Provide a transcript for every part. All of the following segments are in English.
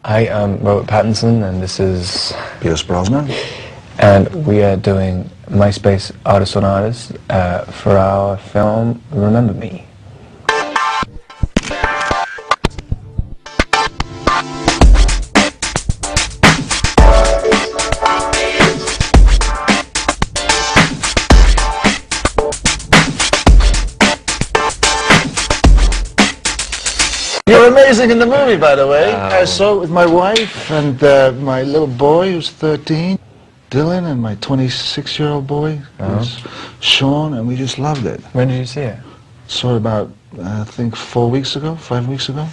I am Robert Pattinson, and this is Brosnan. And we are doing MySpace Artist on Artist for our film Remember Me. You're amazing in the movie, by the way. I saw it with my wife and my little boy who's 13, Dylan, and my 26-year-old boy, who's Sean, and we just loved it. When did you see it? Saw it about, I think, 4 weeks ago, 5 weeks ago.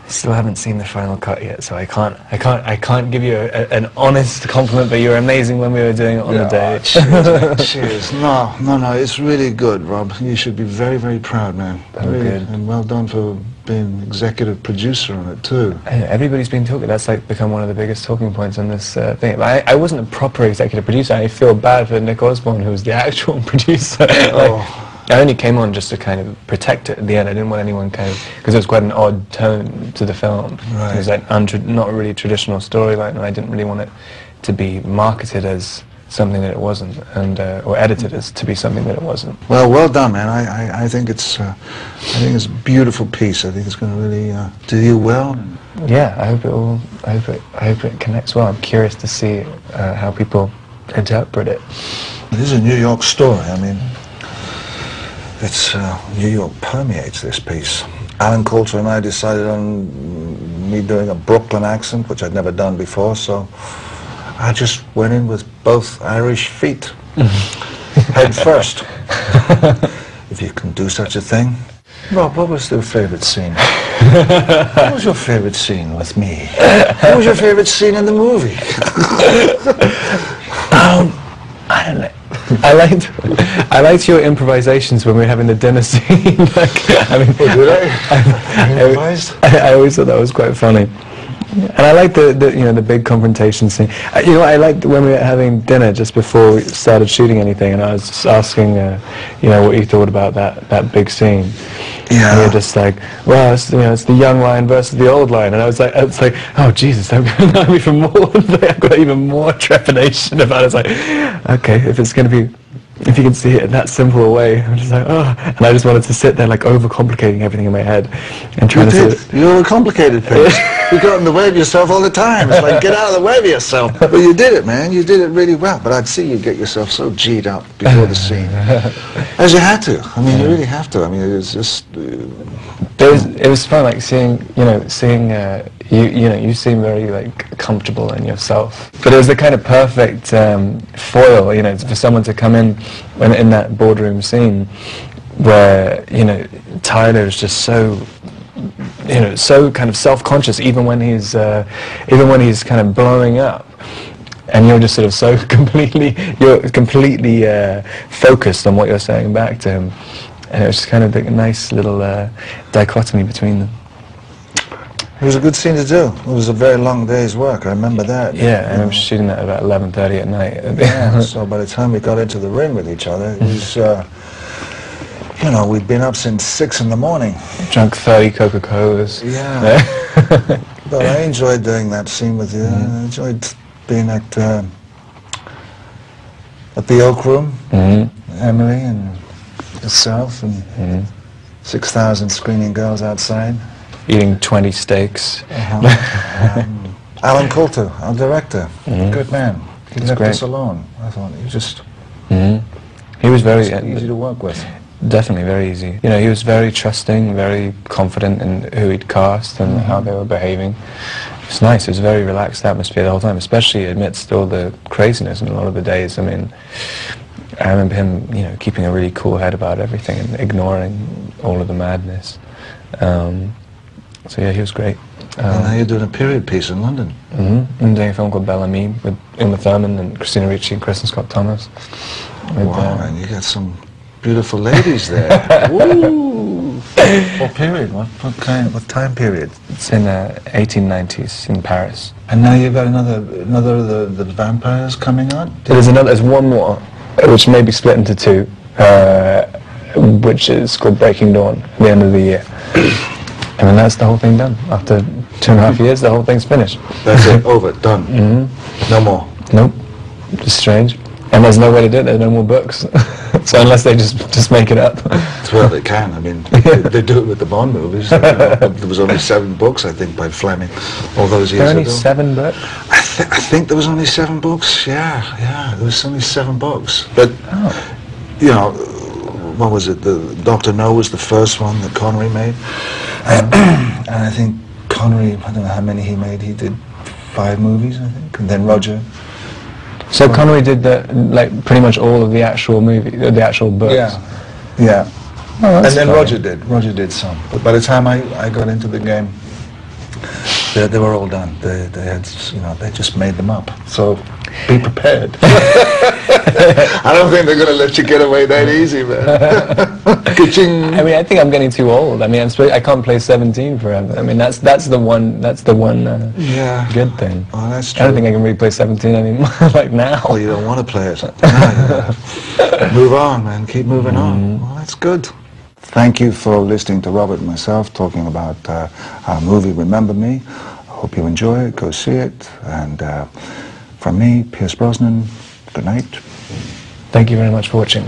Still haven't seen the final cut yet, so I can't give you an honest compliment. But you were amazing when we were doing it on the day. Cheers, cheers. No, it's really good, Rob. You should be very, very proud, man. Really Good. And well done for being executive producer on it too. Everybody's been talking. That's like become one of the biggest talking points on this thing. I wasn't a proper executive producer. I feel bad for Nick Osborne, who was the actual producer. I only came on just to kind of protect it at the end. I didn't want anyone kind of, because it was quite an odd tone to the film. Right. It was like not a really traditional storyline, and I didn't really want it to be marketed as something that it wasn't, and or edited as to be something that it wasn't. Well done, man. I think it's a beautiful piece. I think it's going to really do you well. Yeah, I hope it connects well. I'm curious to see how people interpret it. It is a New York story. I mean, it's New York permeates this piece. Alan Coulter and I decided on me doing a Brooklyn accent, which I'd never done before, so I just went in with both Irish feet, head first. If you can do such a thing. Rob, what was your favourite scene? What was your favourite scene with me? What was your favourite scene in the movie? I don't know. I liked your improvisations when we were having the dinner scene. I always thought that was quite funny. And I liked the big confrontation scene. I liked when we were having dinner just before we started shooting anything, and I was just asking, what you thought about that big scene. Yeah. And you're just like, well, it's the young lion versus the old lion, and I was like, oh Jesus, I've got even more trepidation about it. It's like, okay, if you can see it in that simple a way, I'm just like, oh, and I just wanted to sit there like overcomplicating everything in my head and trying You're a complicated person. You got in the way of yourself all the time. It's like, get out of the way of yourself. But you did it, man. You did it really well. But I'd see you get yourself so G'd up before the scene. As you had to. I mean, you really have to. I mean, it was just... It was fun, like seeing you seem very like comfortable in yourself. But it was the kind of perfect foil, for someone to come in that boardroom scene where Tyler is just so kind of self-conscious, even when he's kind of blowing up, and you're just sort of so completely focused on what you're saying back to him, and it was just kind of like a nice little dichotomy between them. It was a good scene to do. It was a very long day's work. I remember that. Yeah, I remember shooting that at about 11:30 at night. Yeah, so by the time we got into the ring with each other, it was, we'd been up since 6 in the morning. Drunk 30 Coca-Colas. Yeah. But I enjoyed doing that scene with you. I enjoyed being at the Oak Room, Emily and yourself and 6,000 screening girls outside. Eating 20 steaks. Alan Coulter, our director, good man. He left us alone. I thought he was just... He was very easy to work with. Definitely very easy. He was very trusting, very confident in who he'd cast and how they were behaving. It was nice. It was a very relaxed atmosphere the whole time, especially amidst all the craziness in a lot of the days. I mean, I remember him, keeping a really cool head about everything and ignoring all of the madness. So yeah, he was great. And now you're doing a period piece in London. I'm doing a film called Bellamy with Uma Thurman and Christina Ricci and Kristen Scott Thomas. Wow, and you got some beautiful ladies there. Woo! What period? What time period? It's in 1890s in Paris. And now you've got another of the vampires coming on? There's one more, which may be split into two, which is called Breaking Dawn at the end of the year. I mean, that's the whole thing done. After 2.5 years, the whole thing's finished. That's it, over, done. No more. Nope. It's strange. And there's no way to do it. There are no more books. So unless they just make it up. Well, they can. I mean, they do it with the Bond movies. You know, there was only 7 books, I think, by Fleming all those years ago. There are only 7 books? I think there was only 7 books. Yeah, there was only 7 books. But, you know, what was it? The Dr. No was the first one that Connery made. And I think Connery, I don't know how many he made. He did 5 movies, I think. And then Roger. So Connery did pretty much all of the actual movie, the actual books. Yeah. Oh, and then funny. Roger did some. But by the time I got into the game, they were all done. They had, you know, they just made them up. So be prepared. I don't think they're going to let you get away that easy, man. I mean, I think I'm getting too old. I mean, I can't play 17 forever. I mean, that's the one good thing. Oh, that's true. I don't think I can really play 17 anymore, like now. Oh, you don't want to play it. No, move on, man. Keep moving on. Well, that's good. Thank you for listening to Robert and myself talking about our movie Remember Me. I hope you enjoy it. Go see it. And from me, Pierce Brosnan, good night. Thank you very much for watching.